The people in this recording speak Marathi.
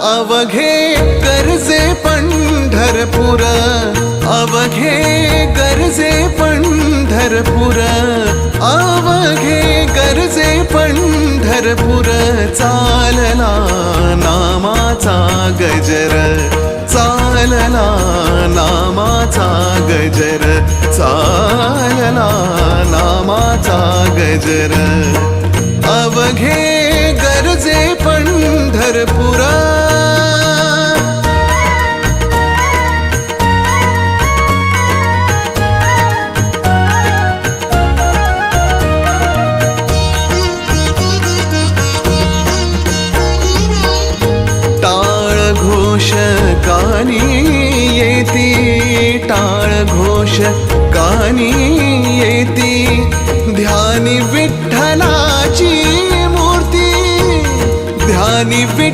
अवघे गरजे पंढरपूर, अवघे गरजे पंढरपूर, अवघे गरजे पंढरपूर. चालला नामाचा गजर, चालला नामाचा गजर, चालला नामाचा गजर. अवघे गरजे पंढरपूर. टाळ घोष कानी येती, टाळ घोष कानी